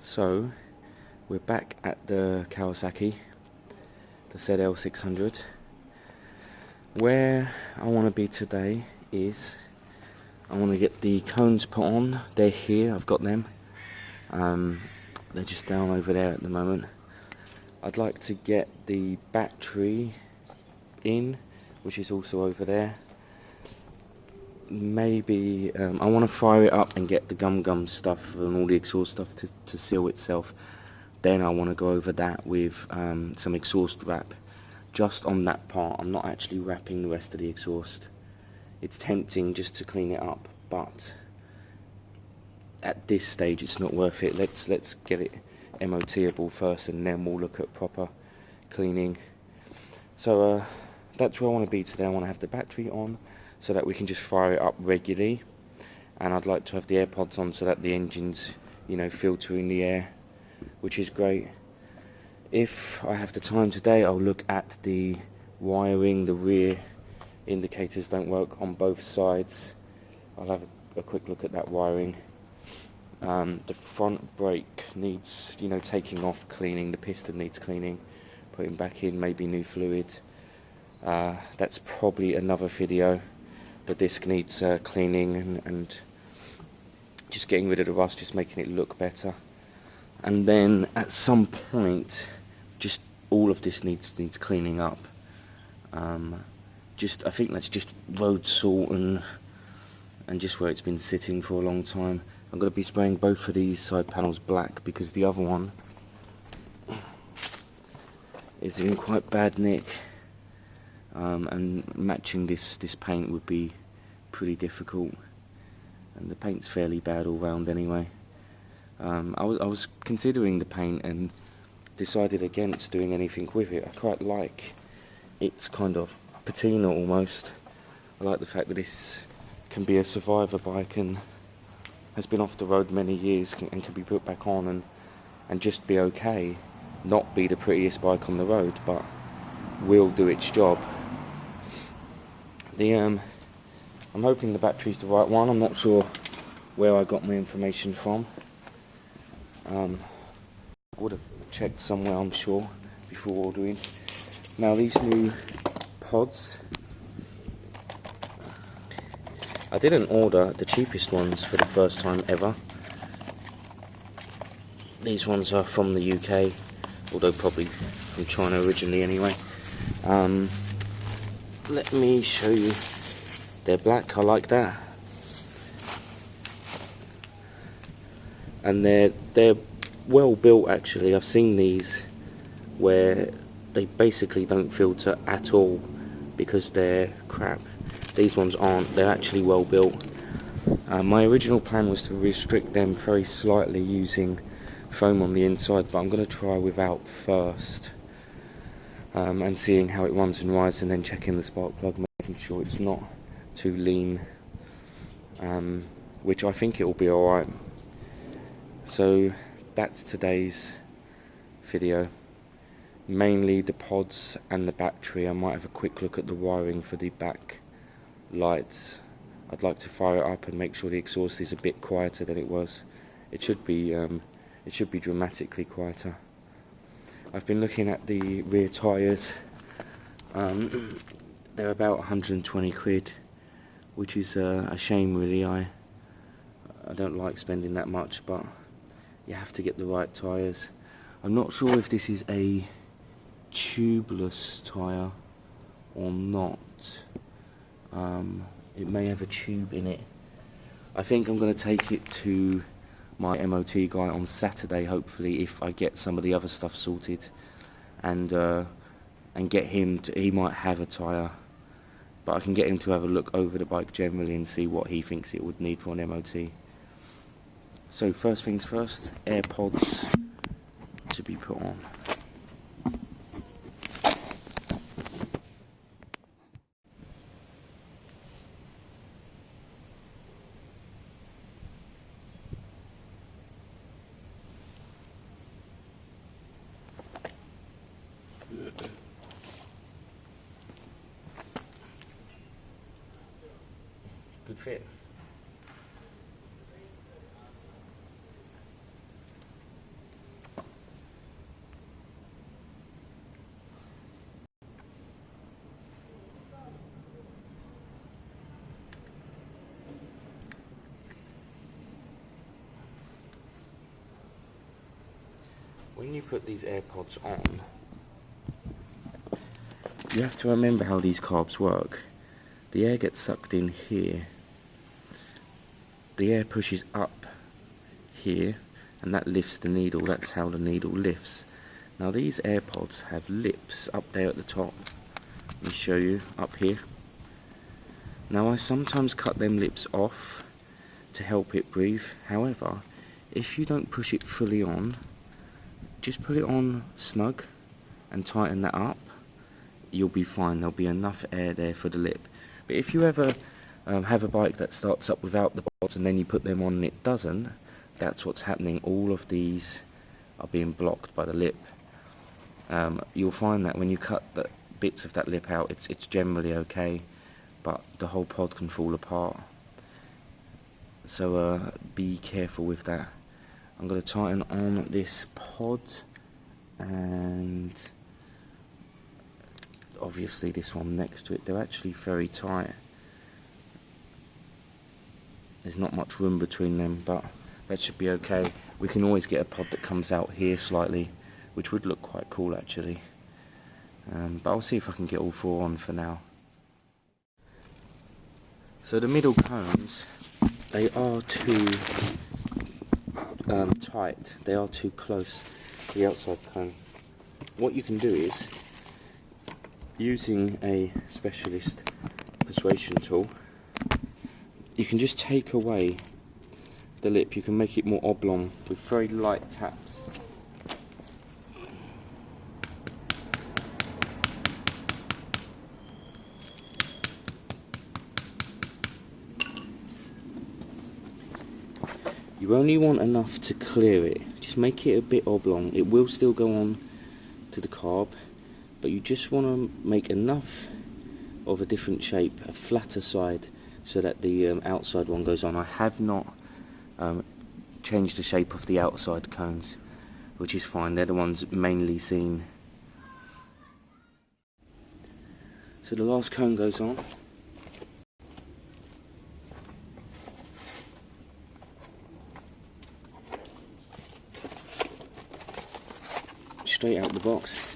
So we're back at the Kawasaki, the zl600. Where I want to be today is I want to get the cones put on. They're here, I've got them. They're just down over there at the moment. I'd like to get the battery in, which is also over there. Maybe I want to fire it up and get the gum stuff and all the exhaust stuff to seal itself. Then I want to go over that with some exhaust wrap just on that part. I'm not actually wrapping the rest of the exhaust. It's tempting just to clean it up, but at this stage it's not worth it. Let's get it MOTable first, and then we'll look at proper cleaning. So that's where I want to be today. I want to have the battery on so that we can just fire it up regularly, and I'd like to have the AirPods on so that the engine's, you know, filtering the air, which is great. If I have the time today, I'll look at the wiring. The rear indicators don't work on both sides. I'll have a quick look at that wiring. The front brake needs, you know, taking off, cleaning. The piston needs cleaning, putting back in, maybe new fluid. That's probably another video. The disc needs cleaning and just getting rid of the rust, just making it look better. And then at some point, just all of this needs cleaning up. I think that's just road salt and just where it's been sitting for a long time. I'm going to be spraying both of these side panels black because the other one is in quite bad nick. And matching this paint would be pretty difficult, and the paint's fairly bad all round anyway. I was considering the paint and decided against doing anything with it. I quite like its kind of patina almost. I like the fact that this can be a survivor bike and has been off the road many years and can be put back on and just be okay. Not be the prettiest bike on the road, but will do its job. I'm hoping the battery's the right one. I'm not sure where I got my information from. Would have checked somewhere, I'm sure, before ordering. Now these new pods, I didn't order the cheapest ones for the first time ever. These ones are from the UK, although probably from China originally anyway. Let me show you. They're black, I like that. And they're well built actually. I've seen these where they basically don't filter at all because they're crap. These ones aren't, they're actually well built. My original plan was to restrict them very slightly using foam on the inside, but I'm going to try without first. And seeing how it runs and rides, and then checking the spark plug, making sure it's not too lean, which I think it will be alright. So that's today's video, mainly the pods and the battery. I might have a quick look at the wiring for the back lights. I'd like to fire it up and make sure the exhaust is a bit quieter than it was. It should be dramatically quieter. I've been looking at the rear tyres. They're about 120 quid, which is a shame really. I don't like spending that much, but you have to get the right tyres. I'm not sure if this is a tubeless tyre or not. It may have a tube in it. I think I'm going to take it to my MOT guy on Saturday, hopefully, if I get some of the other stuff sorted, and get him to, he might have a tyre, but I can get him to have a look over the bike generally and see what he thinks it would need for an MOT. So first things first, AirPods to be put on. Good fit. when you put these AirPods on, you have to remember how these carbs work. The air gets sucked in here, the air pushes up here, and that lifts the needle. That's how the needle lifts. Now these AirPods have lips up there at the top. Let me show you up here. Now I sometimes cut them lips off to help it breathe. However, if you don't push it fully on, just put it on snug and tighten that up, you'll be fine. There'll be enough air there for the lip. But if you ever have a bike that starts up without the pods and then you put them on and it doesn't, that's what's happening. All of these are being blocked by the lip. You'll find that when you cut the bits of that lip out, it's generally okay, but the whole pod can fall apart. So be careful with that. I'm going to tighten on this pod, and obviously this one next to it. They're actually very tight. There's not much room between them, but that should be okay. We can always get a pod that comes out here slightly, which would look quite cool actually. But I'll see if I can get all four on for now. So the middle cones, they are too tight. They are too close to the outside cone. What you can do is, using a specialist persuasion tool, you can just take away the lip. You can make it more oblong with very light taps. You only want enough to clear it. Just make it a bit oblong. It will still go on to the carb, but you just want to make enough of a different shape, a flatter side, so that the outside one goes on. I have not changed the shape of the outside cones, which is fine. They're the ones mainly seen. So the last cone goes on. Straight out the box.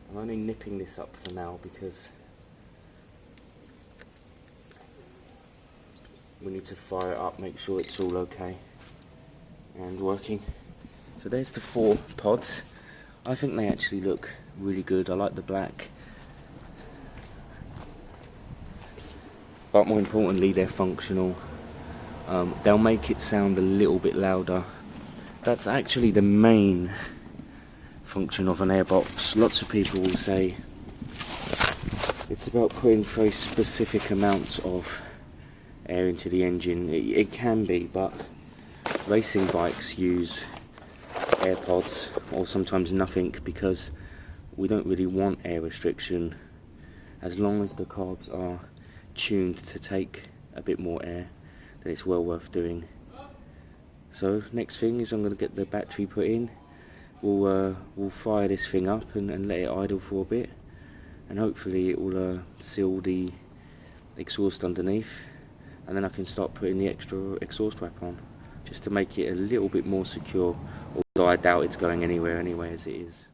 I'm only nipping this up for now because we need to fire it up, make sure it's all okay and working. So there's the four pods. I think they actually look really good. I like the black, but more importantly they're functional. They'll make it sound a little bit louder. That's actually the main function of an airbox. Lots of people will say it's about putting very specific amounts of air into the engine. It can be, but racing bikes use AirPods or sometimes nothing because we don't really want air restriction. As long as the carbs are tuned to take a bit more air, then it's well worth doing. So next thing is I'm going to get the battery put in. We'll fire this thing up and let it idle for a bit, and hopefully it will seal the exhaust underneath, and then I can start putting the extra exhaust wrap on, just to make it a little bit more secure, although I doubt it's going anywhere anyway as it is.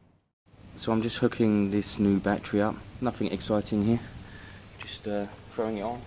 So I'm just hooking this new battery up, nothing exciting here, just throwing it on.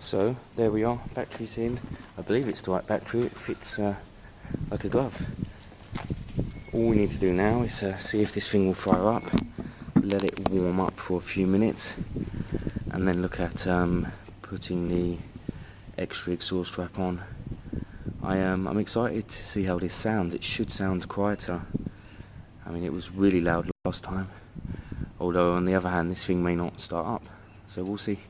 So there we are, battery's in. I believe it's the right battery, it fits like a glove. All we need to do now is see if this thing will fire up, let it warm up for a few minutes, and then look at putting the extra exhaust strap on. I'm excited to see how this sounds. It should sound quieter. I mean, it was really loud last time, although on the other hand this thing may not start up, so we'll see.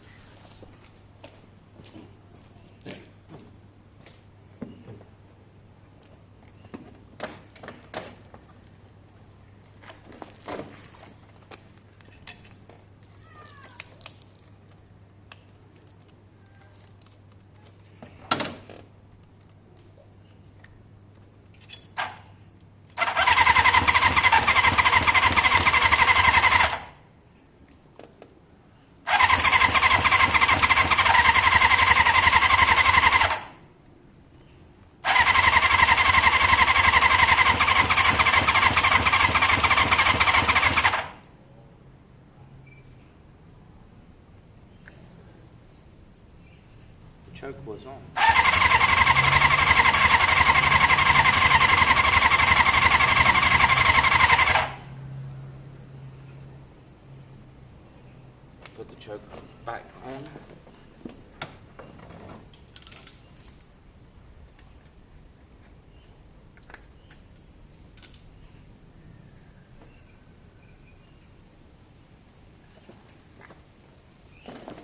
Choke was on. Put the choke back on.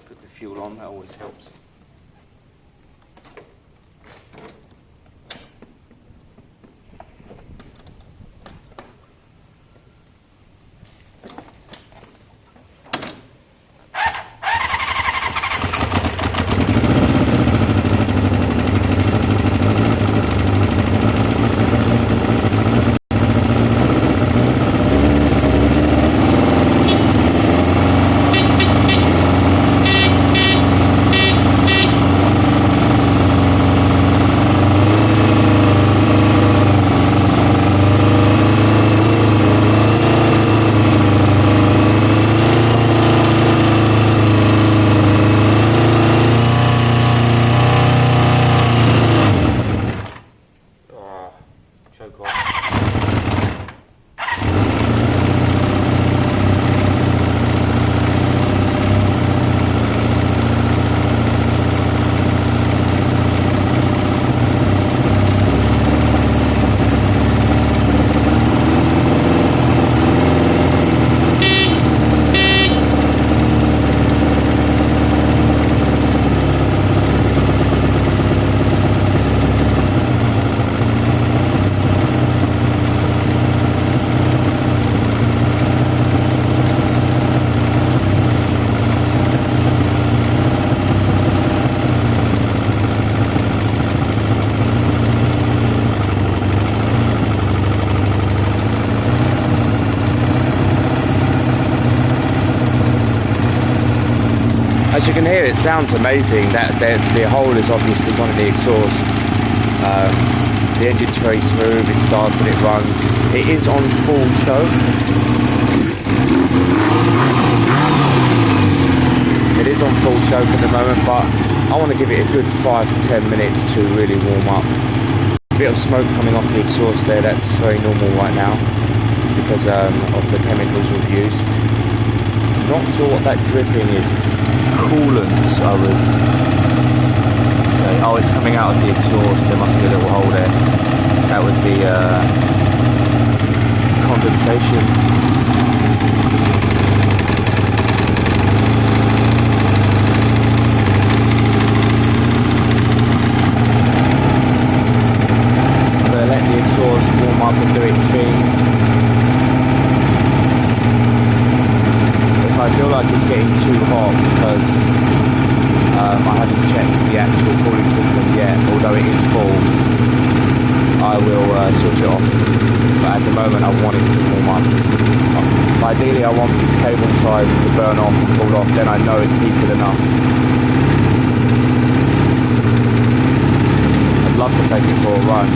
Put the fuel on, that always helps. As you can hear, it sounds amazing. That the hole is obviously one of the exhaust. The engine's very smooth, it starts and it runs. It is on full choke. It is on full choke at the moment, but I want to give it a good 5 to 10 minutes to really warm up. A bit of smoke coming off the exhaust there, that's very normal right now because of the chemicals we've used. Not sure what that dripping is. Coolant, I would say. Oh, it's coming out of the exhaust. There must be a little hole there. That would be condensation. I'm going to let the exhaust warm up and do its thing. I feel like it's getting too hot because I haven't checked the actual cooling system yet, although it is full. I will switch it off, but at the moment I want it to warm up. Ideally I want these cable ties to burn off and fall off, then I know it's heated enough. I'd love to take it for a run.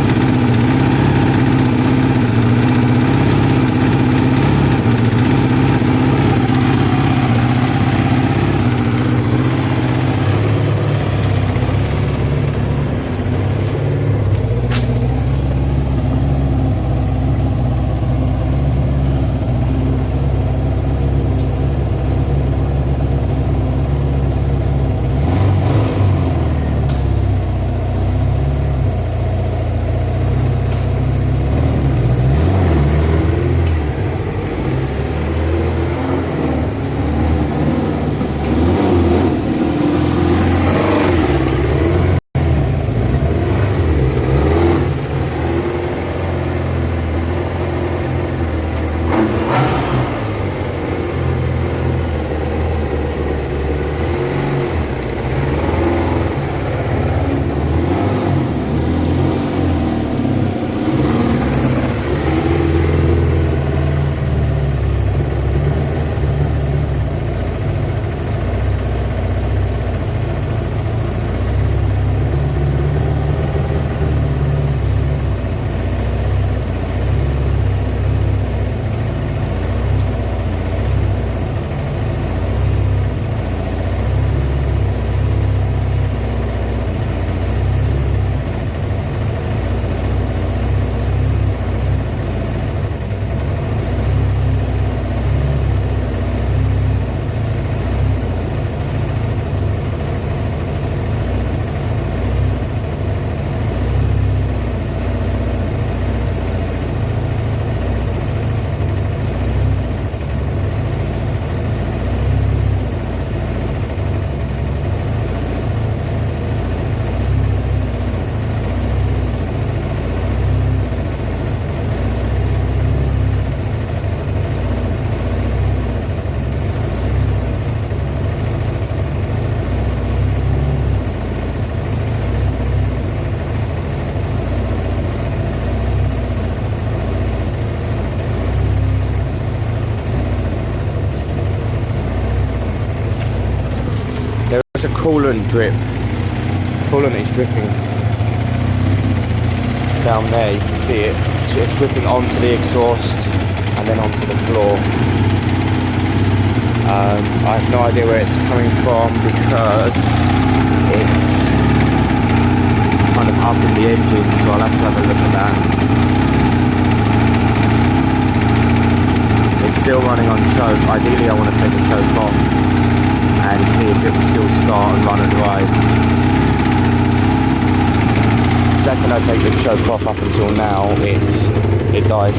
It's a coolant drip. Coolant is dripping down there, you can see it. So it's dripping onto the exhaust and then onto the floor. I have no idea where it's coming from because it's kind of up in the engine, so I'll have to have a look at that. It's still running on choke. Ideally I want to take the choke off and see if it will still start and run and ride. The second I take the choke off up until now, it dies.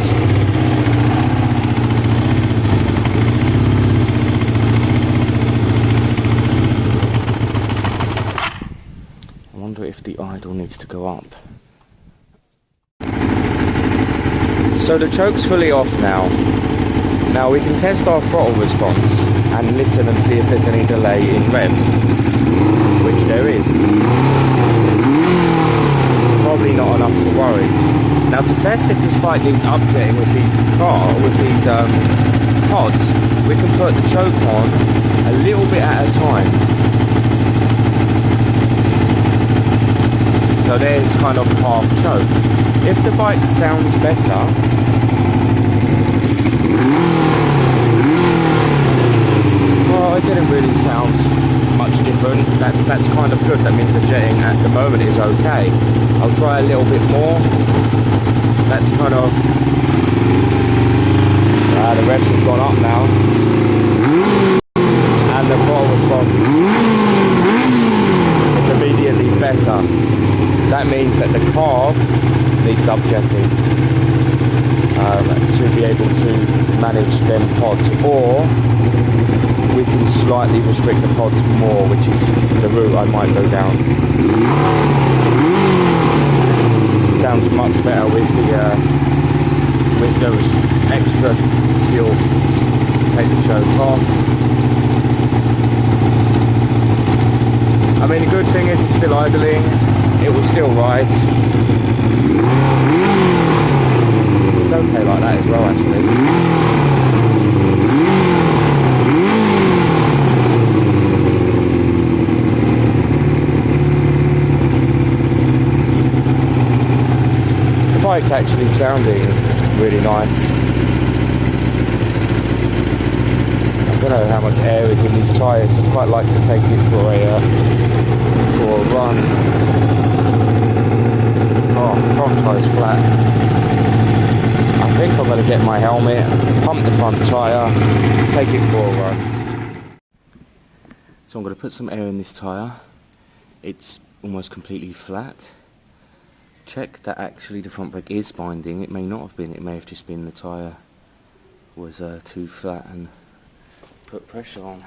I wonder if the idle needs to go up. So the choke's fully off now. Now we can test our throttle response and listen and see if there's any delay in revs, which there is. Probably not enough to worry. Now to test if despite these updating with these pods, we can put the choke on a little bit at a time. So there's kind of half choke. If the bike sounds better, well, it didn't really sound much different. That's kind of good. That means the jetting at the moment is okay. I'll try a little bit more. That's kind of the revs have gone up now, and the throttle response is immediately better. That means that the carb needs upjetting to be able to manage them pods, or we can slightly restrict the pods more, which is the route I might go down. Sounds much better with those extra fuel. Take the choke off. I mean, the good thing is it's still idling. It will still ride. It's okay like that as well, actually. The bike's actually sounding really nice. I don't know how much air is in these tyres. I'd quite like to take it for a run. Oh, front tyre's flat. I think I'm going to get my helmet, pump the front tyre, take it for a run. So I'm going to put some air in this tyre. It's almost completely flat. Check that actually the front brake is binding. It may not have been, it may have just been the tyre was too flat and put pressure on.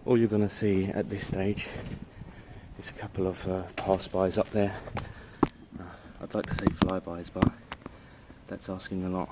All you're going to see at this stage is a couple of pass-bys up there. I'd like to say flybys, but that's asking a lot.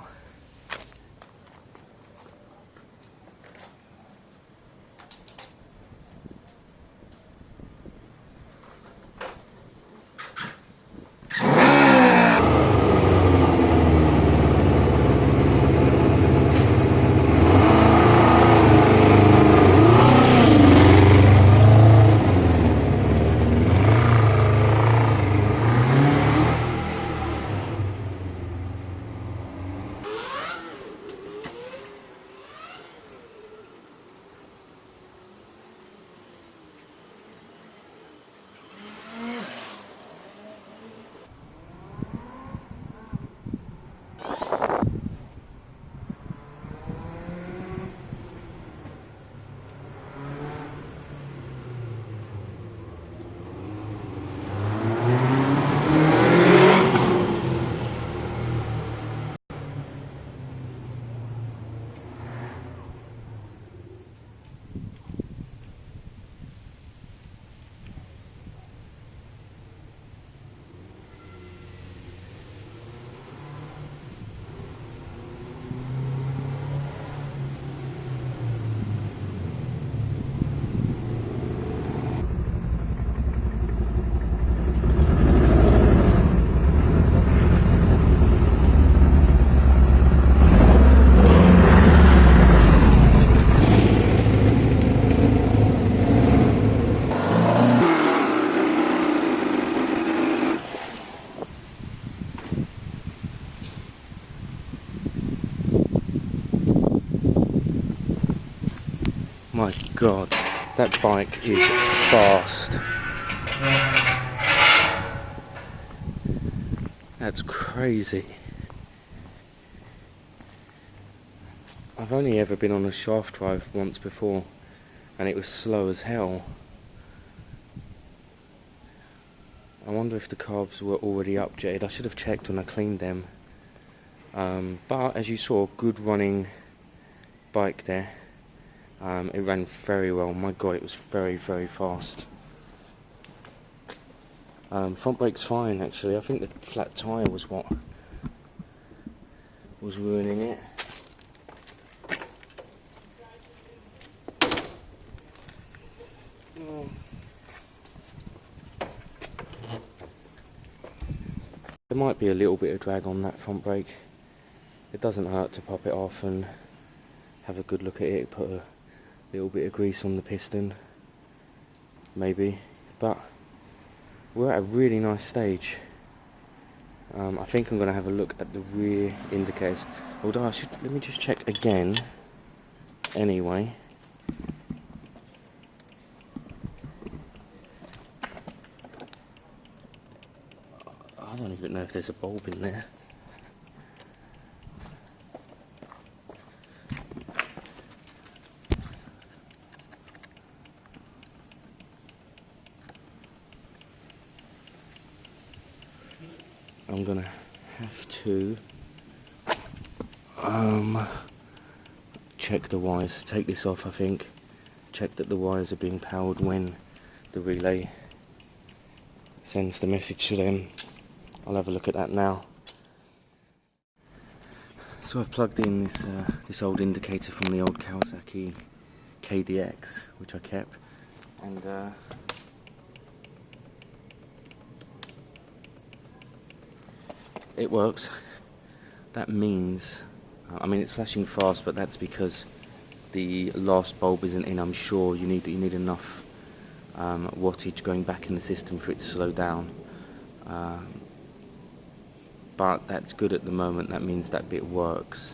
My god, that bike is fast. That's crazy. I've only ever been on a shaft drive once before, and it was slow as hell. I wonder if the carbs were already upjetted. I should have checked when I cleaned them. But as you saw, good running bike there. It ran very well. My god, it was very, very fast. Front brake's fine actually. I think the flat tyre was what was ruining it. There might be a little bit of drag on that front brake. It doesn't hurt to pop it off and have a good look at it, put a little bit of grease on the piston, maybe. But we're at a really nice stage. I think I'm going to have a look at the rear indicators. Although let me just check again anyway. I don't even know if there's a bulb in there. I'm gonna have to check the wires, take this off I think, check that the wires are being powered when the relay sends the message to them. I'll have a look at that now. So I've plugged in this old indicator from the old Kawasaki KDX, which I kept, and it works. That means, I mean it's flashing fast, but that's because the last bulb isn't in. I'm sure you need enough wattage going back in the system for it to slow down. But that's good at the moment. That means that bit works.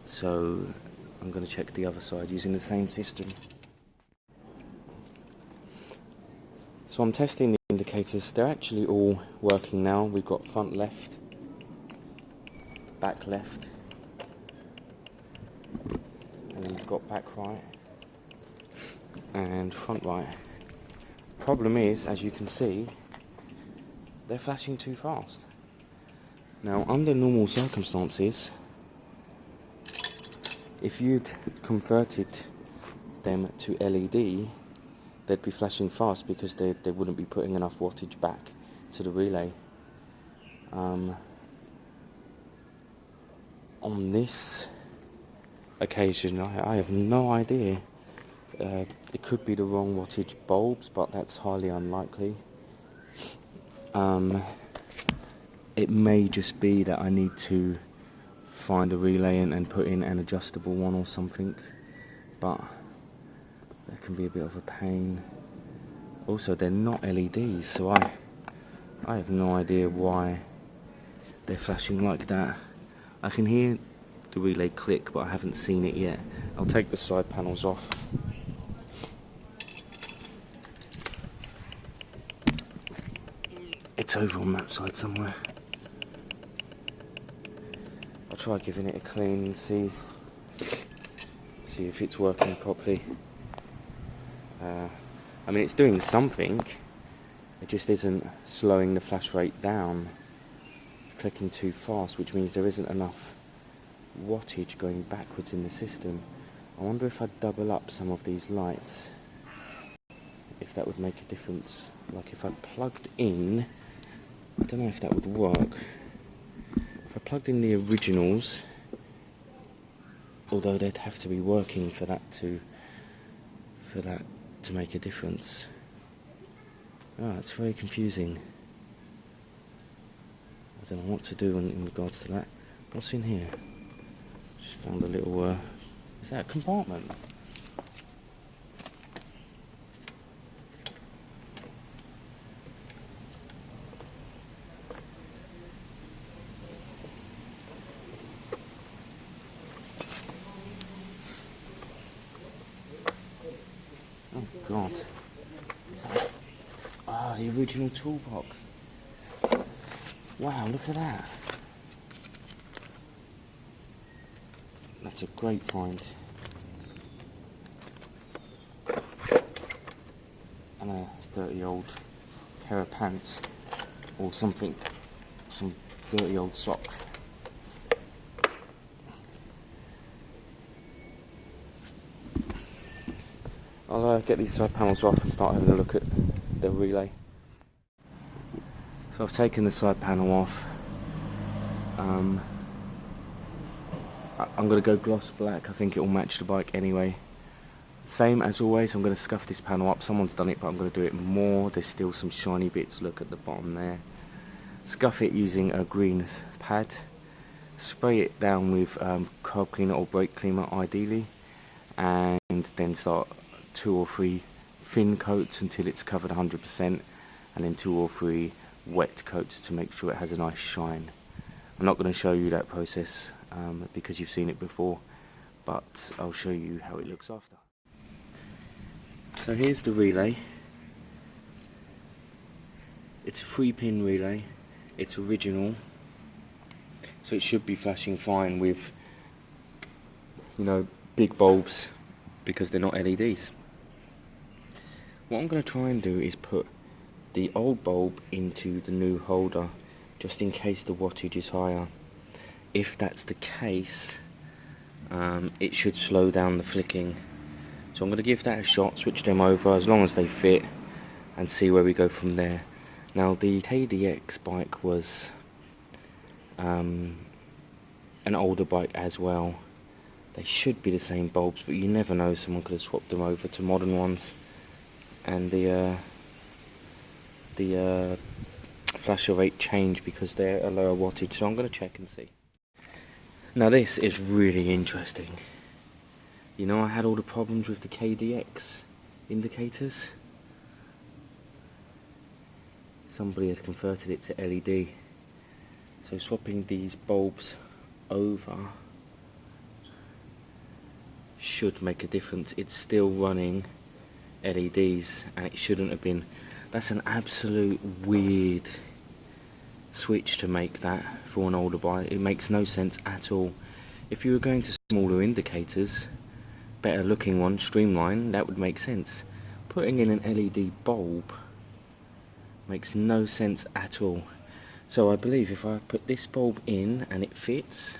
So I'm going to check the other side using the same system. So I'm testing the indicators. They're actually all working now. We've got front left, back left, and then we've got back right and front right. Problem is, as you can see, they're flashing too fast. Now, under normal circumstances, if you'd converted them to LED, they'd be flashing fast because they wouldn't be putting enough wattage back to the relay. On this occasion, I have no idea. It could be the wrong wattage bulbs, but that's highly unlikely. It may just be that I need to find a relay and put in an adjustable one or something, but that can be a bit of a pain. Also, they're not LEDs, so I have no idea why they're flashing like that. I can hear the relay click, but I haven't seen it yet. I'll take the side panels off. It's over on that side somewhere. I'll try giving it a clean and see if it's working properly. I mean, it's doing something. It just isn't slowing the flash rate down. It's clicking too fast, which means there isn't enough wattage going backwards in the system. I wonder if I double up some of these lights, if that would make a difference. Like if I plugged in, I don't know if that would work. If I plugged in the originals, although they'd have to be working for that to make a difference. Ah, it's very confusing. I don't know what to do in regards to that. What's in here? Just found a little, is that a compartment? god. Ah, the original toolbox. Wow, look at that. That's a great find. And a dirty old pair of pants. Or something. Some dirty old sock. I'll get these side panels off and start having a look at the relay. So I've taken the side panel off. I'm going to go gloss black. I think it will match the bike anyway. Same as always, I'm going to scuff this panel up. Someone's done it, but I'm going to do it more. There's still some shiny bits. Look at the bottom there. Scuff it using a green pad. Spray it down with curb cleaner or brake cleaner ideally. And then start 2 or 3 thin coats until it's covered 100%. And then 2 or 3 wet coats to make sure it has a nice shine. I'm not going to show you that process because you've seen it before, but I'll show you how it looks after. So here's the relay. It's a 3-pin relay. It's original, so it should be flashing fine with, you know, big bulbs because they're not LEDs. What I'm going to try and do is put the old bulb into the new holder just in case the wattage is higher. If that's the case, it should slow down the flicking. So I'm going to give that a shot, switch them over as long as they fit, and see where we go from there. Now the KDX bike was an older bike as well. They should be the same bulbs, but you never know, someone could have swapped them over to modern ones. And the flasher rate changed because they're a lower wattage, so I'm going to check and see. Now this is really interesting. You know, I had all the problems with the KDX indicators. Somebody has converted it to LED. So swapping these bulbs over should make a difference. It's still running LEDs and it shouldn't have been. That's an absolute weird switch to make that for an older bike. It makes no sense at all. If you were going to smaller indicators, better looking one, streamline, that would make sense. Putting in an LED bulb makes no sense at all. So I believe if I put this bulb in and it fits,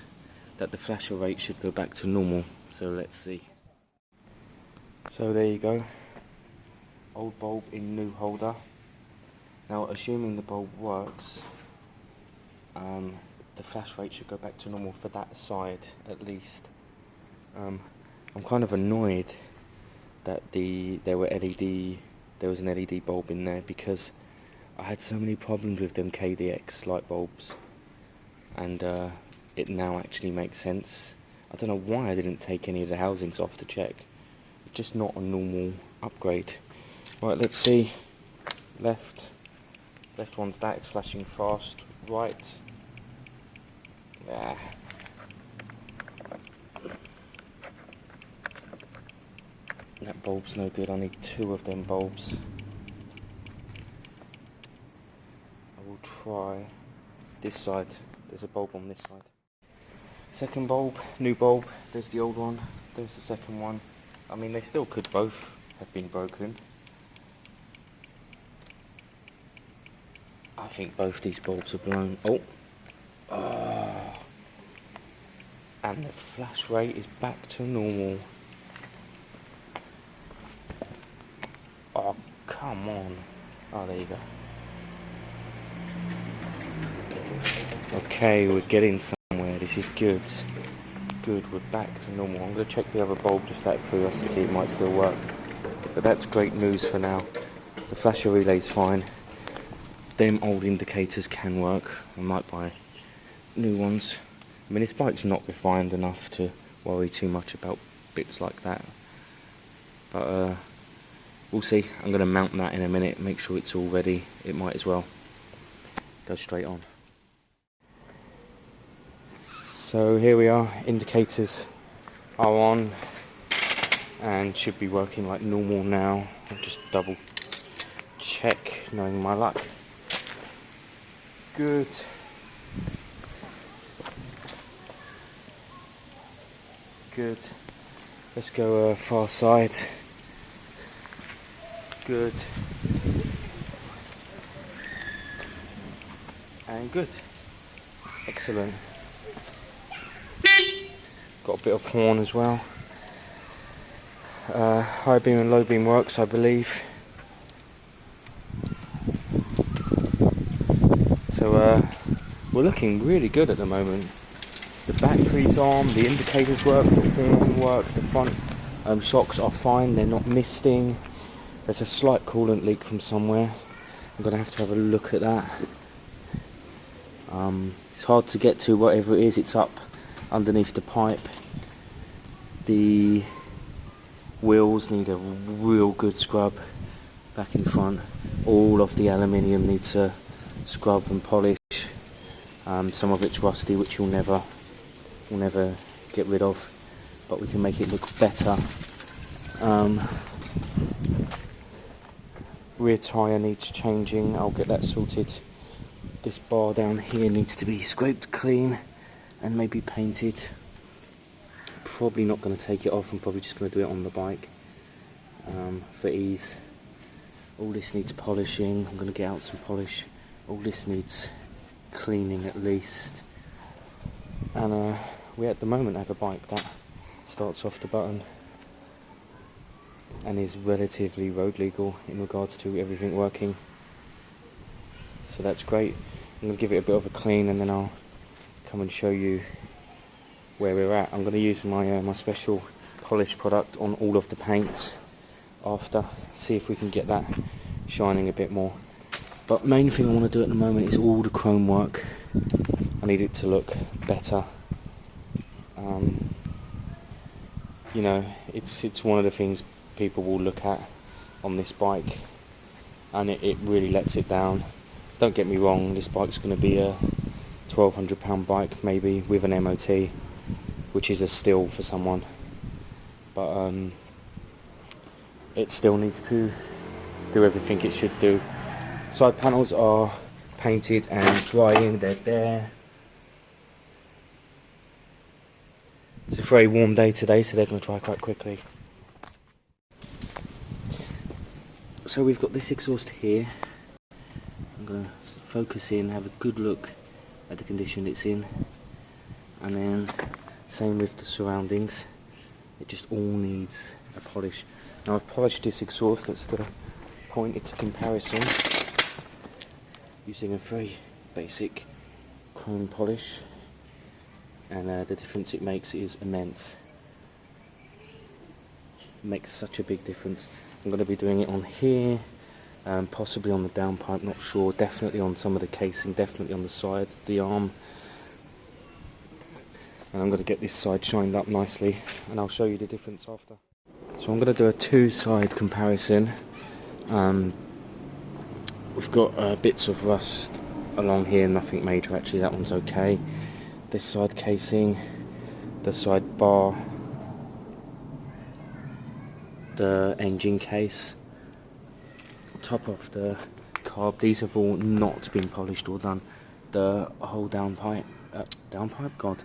that the flasher rate should go back to normal. So let's see. So there you go. Old bulb in new holder. Now assuming the bulb works, the flash rate should go back to normal for that side at least. I'm kind of annoyed that there was an LED bulb in there because I had so many problems with them KDX light bulbs, and it now actually makes sense. I don't know why I didn't take any of the housings off to check. It's just not a normal upgrade. Right, let's see. Left one's that, it's flashing fast. Right. Yeah. That bulb's no good, I need 2 of them bulbs. I will try this side. There's a bulb on this side. Second bulb, new bulb. There's the old one, there's the second one. I mean, they still could both have been broken. I think both these bulbs are blown. Oh! And the flash rate is back to normal. Oh, come on. Oh, there you go. Okay, we're getting somewhere. This is good. Good, we're back to normal. I'm going to check the other bulb just out of curiosity. It might still work. But that's great news for now. The flasher relay's fine. Them old indicators can work. I might buy new ones. I mean, this bike's not refined enough to worry too much about bits like that. But we'll see. I'm going to mount that in a minute, make sure it's all ready. It might as well go straight on. So here we are, indicators are on. and should be working like normal now. I'll just double check, knowing my luck. Good. Good. Let's go far side. Good. And good. Excellent. Got a bit of horn as well. High beam and low beam works, I believe. So we're looking really good at the moment. The battery's on, the indicators work, the horn works, the front shocks are fine, they're not misting. There's a slight coolant leak from somewhere. I'm going to have a look at that. It's hard to get to whatever it is, it's up underneath the pipe. The wheels need a real good scrub back in front. All of the aluminium needs a scrub and polish. Some of it's rusty, which we'll never get rid of, but we can make it look better. Rear tyre needs changing, I'll get that sorted. This bar down here needs to be scraped clean and maybe painted. Probably not going to take it off, I'm probably just going to do it on the bike for ease. All this needs polishing, I'm going to get out some polish. All this needs cleaning at least. And we at the moment have a bike that starts off the button and is relatively road legal in regards to everything working. So that's great. I'm going to give it a bit of a clean and then I'll come and show you where we're at. I'm going to use my special polish product on all of the paints after, see if we can get that shining a bit more. But main thing I want to do at the moment is all the chrome work. I need it to look better. You know, it's one of the things people will look at on this bike, and it really lets it down. Don't get me wrong, this bike's going to be a £1,200 bike maybe with an MOT, which is a steal for someone, but it still needs to do everything it should do. Side panels are painted and drying, they're there. It's a very warm day today, so they're going to dry quite quickly. So we've got this exhaust here. I'm going to focus in, have a good look at the condition it's in, and then same with the surroundings. It just all needs a polish. Now I've polished this exhaust, that's the point, it's a comparison using a very basic chrome polish, and the difference it makes is immense. It makes such a big difference. I'm going to be doing it on here, possibly on the downpipe, not sure, definitely on some of the casing, definitely on the side, the arm, and I'm going to get this side shined up nicely and I'll show you the difference after. So I'm going to do a two-side comparison. We've got bits of rust along here, nothing major actually, that one's okay. This side casing, the side bar, the engine case, top of the carb, these have all not been polished or done. The whole downpipe, god,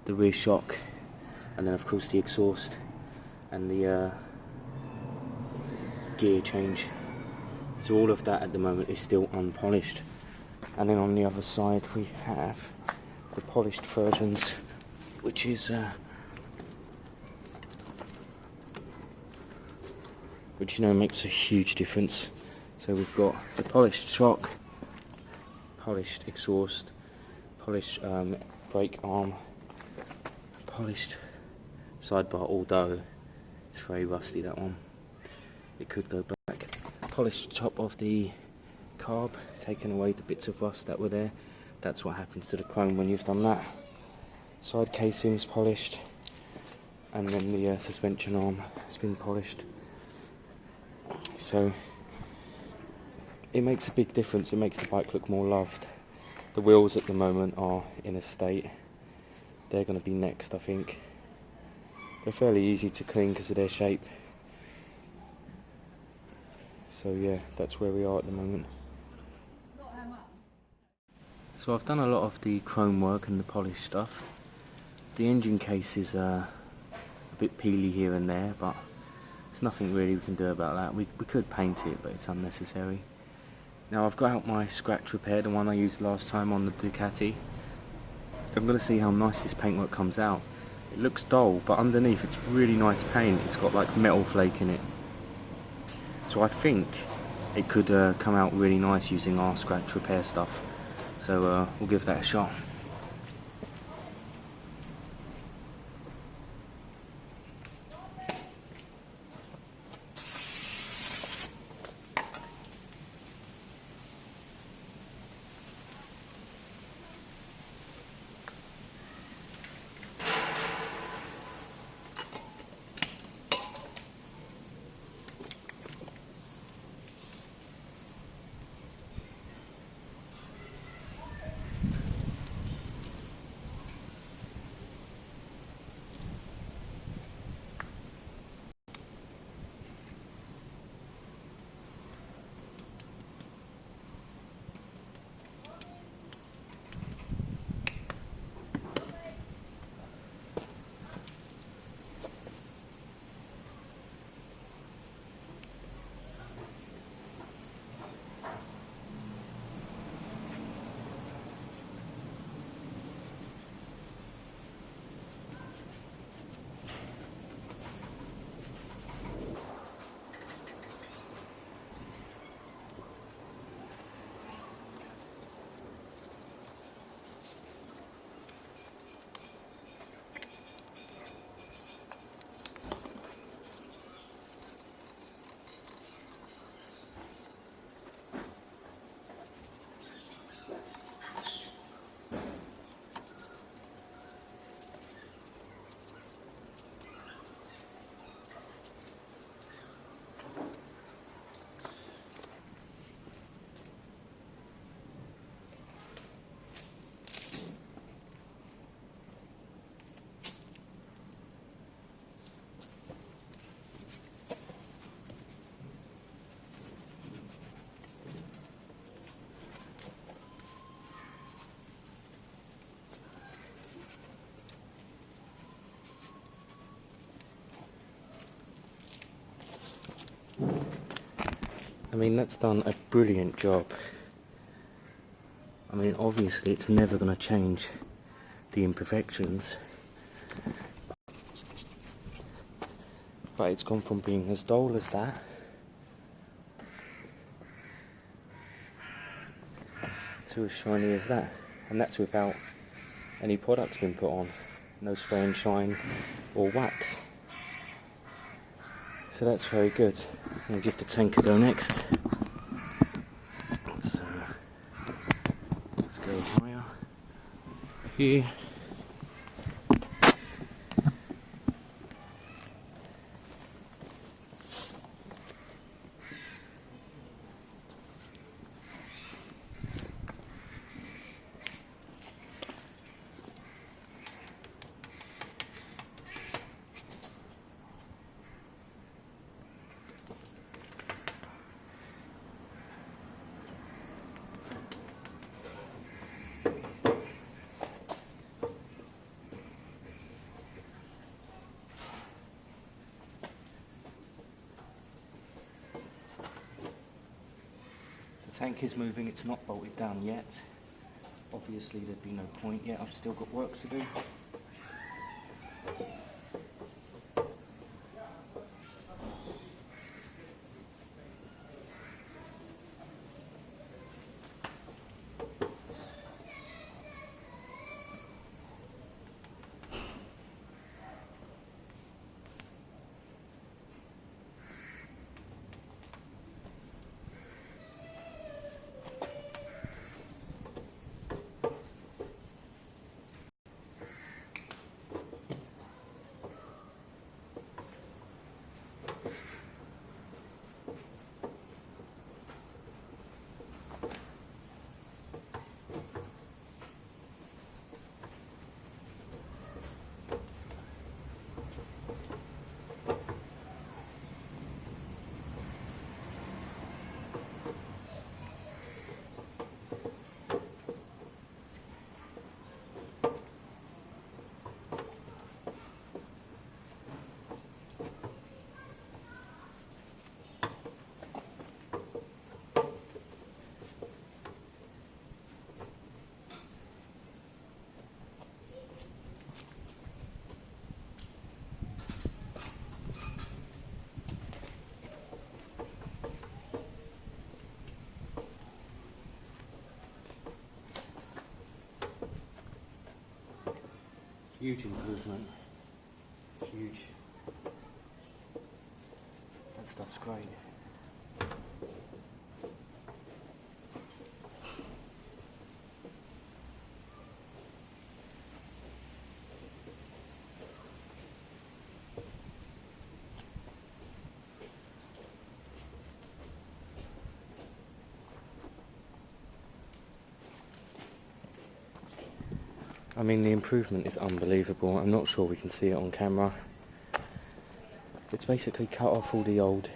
the rear shock, and then of course the exhaust and the gear change. So all of that at the moment is still unpolished. And then on the other side we have the polished versions, which is which, you know, makes a huge difference. So we've got the polished shock, polished exhaust, polished brake arm, polished sidebar, although it's very rusty, that one, it could go black. Polished top of the carb, taking away the bits of rust that were there. That's what happens to the chrome when you've done that. Side casing's polished, and then the suspension arm has been polished. So it makes a big difference, it makes the bike look more loved. The wheels at the moment are in a state, they're going to be next I think. They're fairly easy to clean because of their shape. So yeah, that's where we are at the moment. So I've done a lot of the chrome work and the polish stuff. The engine case is a bit peely here and there, but there's nothing really we can do about that. We could paint it, but it's unnecessary. Now I've got out my scratch repair, the one I used last time on the Ducati. So I'm going to see how nice this paintwork comes out. It looks dull, but underneath it's really nice paint. It's got like metal flake in it. So I think it could come out really nice using our scratch repair stuff. So we'll give that a shot. I mean, that's done a brilliant job. I mean, obviously it's never going to change the imperfections, but it's gone from being as dull as that to as shiny as that, and that's without any products been put on, no spray and shine or wax. So that's very good. I'm going to give the tank a go next. So let's go higher here. The tank is moving, it's not bolted down yet. Obviously there'd be no point yet, I've still got work to do. Huge improvement. Huge. That stuff's great. I mean, the improvement is unbelievable. I'm not sure we can see it on camera. It's basically cut off all the old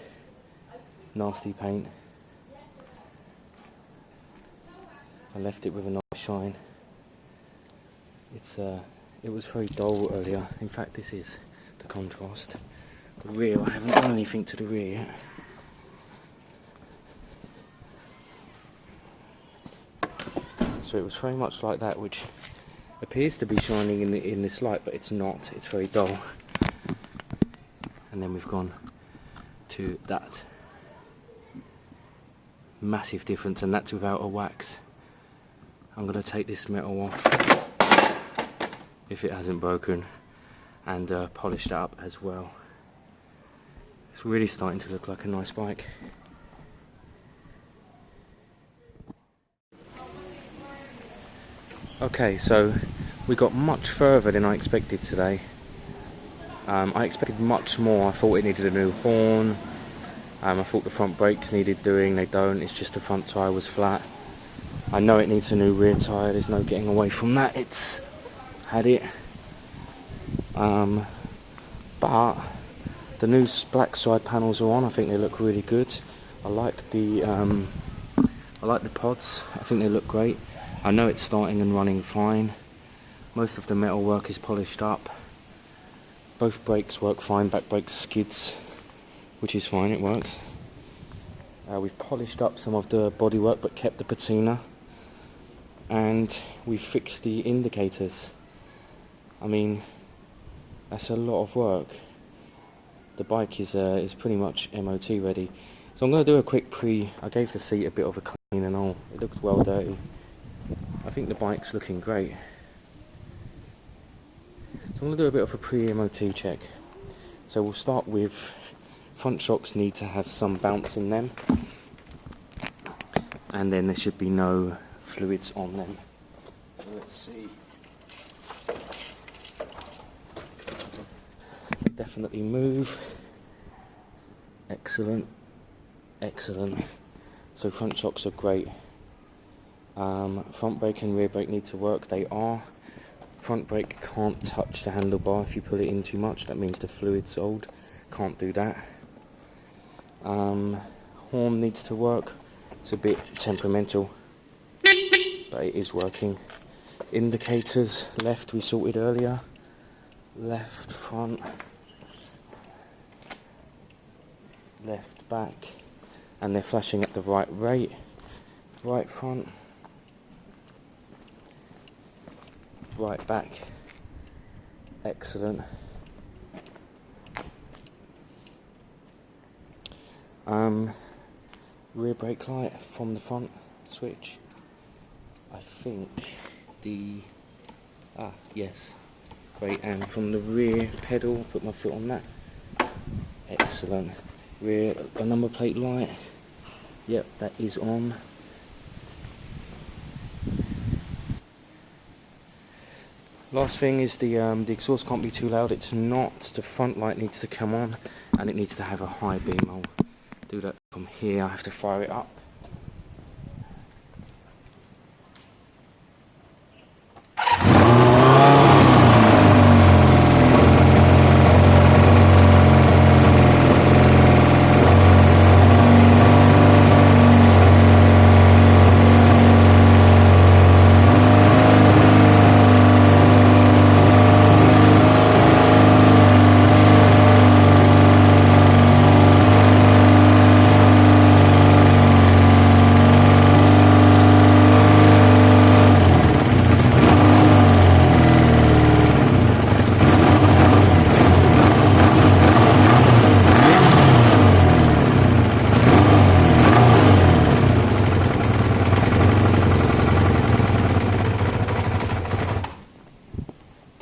nasty paint. I left it with a nice shine. It was very dull earlier. In fact, this is the contrast. The rear, I haven't done anything to the rear yet. So it was very much like that, which appears to be shining in this light, but it's not. It's very dull. And then we've gone to that massive difference, and that's without a wax. I'm going to take this metal off if it hasn't broken, and polish that up as well. It's really starting to look like a nice bike. Okay, so we got much further than I expected today. I expected much more. I thought it needed a new horn. I thought the front brakes needed doing. They don't. It's just the front tyre was flat. I know it needs a new rear tyre. There's no getting away from that. It's had it. But the new black side panels are on. I think they look really good. I like the pods. I think they look great. I know it's starting and running fine. Most of the metal work is polished up. Both brakes work fine. Back brakes skids, which is fine. It works. We've polished up some of the bodywork but kept the patina, and we fixed the indicators. I mean, that's a lot of work. The bike is pretty much MOT ready. So I'm going to do a quick I gave the seat a bit of a clean and all. It looks well dirty. I think the bike's looking great. So I'm going to do a bit of a pre-MOT check. So we'll start with front shocks need to have some bounce in them, and then there should be no fluids on them. So let's see. Definitely move. Excellent. Excellent. So front shocks are great. Front brake and rear brake need to work. They are. Front brake can't touch the handlebar if you pull it in too much. That means the fluid's old. Can't do that. Horn needs to work. It's a bit temperamental, but it is working. Indicators, left we sorted earlier. Left front. Left back. And they're flashing at the right rate. Right front. Right back. Excellent. Rear brake light from the front switch. I think yes, great. And from the rear pedal, put my foot on that. Excellent. Rear a number plate light. Yep, that is on. Last thing is the exhaust can't be too loud. It's not. The front light needs to come on, and it needs to have a high beam. I'll do that from here. I have to fire it up.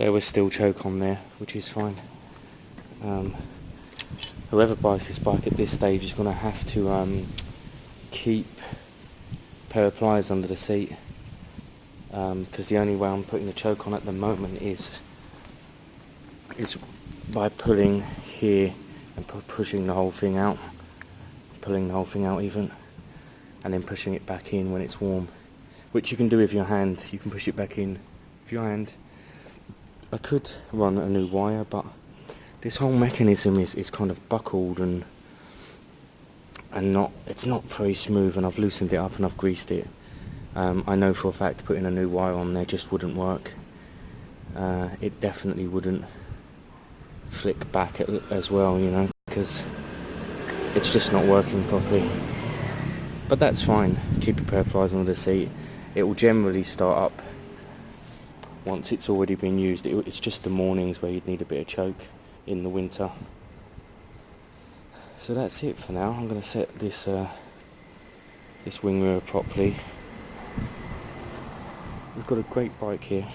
there was still choke on there, which is fine. Whoever buys this bike at this stage is going to have to keep a pair of pliers under the seat, because the only way I'm putting the choke on at the moment is by pulling here and pushing the whole thing out, pulling the whole thing out even, and then pushing it back in when it's warm, which you can do with your hand. You can push it back in with your hand. I could run a new wire, but this whole mechanism is kind of buckled and it's not very smooth, and I've loosened it up and I've greased it. I know for a fact putting a new wire on there just wouldn't work. It definitely wouldn't flick back as well, you know, because it's just not working properly. But that's fine. Keep a pair of pliers under the seat. It will generally start up once it's already been used. It's just the mornings where you'd need a bit of choke in the winter. So that's it for now. I'm going to set this this wing mirror properly. We've got a great bike here.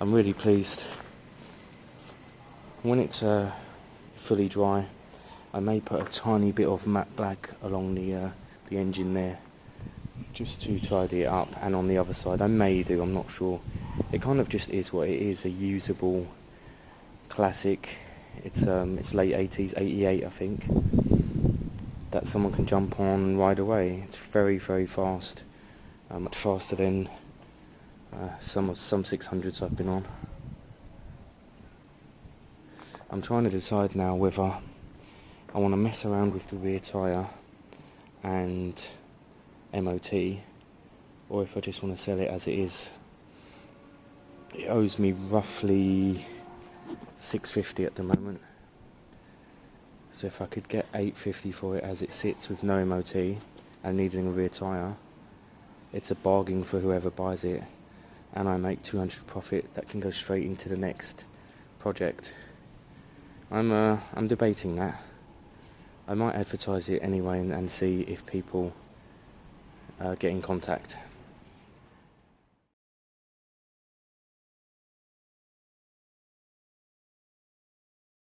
I'm really pleased. When it's fully dry, I may put a tiny bit of matte black along the engine there, just to tidy it up, and on the other side I may do, I'm not sure. It kind of just is what it is, a usable classic. It's late 80s, 88 I think, that someone can jump on and ride away. It's very, very fast, much faster than some 600s I've been on. I'm trying to decide now whether I want to mess around with the rear tyre and MOT, or if I just want to sell it as it is. It owes me roughly $650 at the moment, so if I could get $850 for it as it sits with no MOT and needing a rear tyre, it's a bargain for whoever buys it, and I make $200 profit that can go straight into the next project. I'm debating that. I might advertise it anyway and see if people get in contact.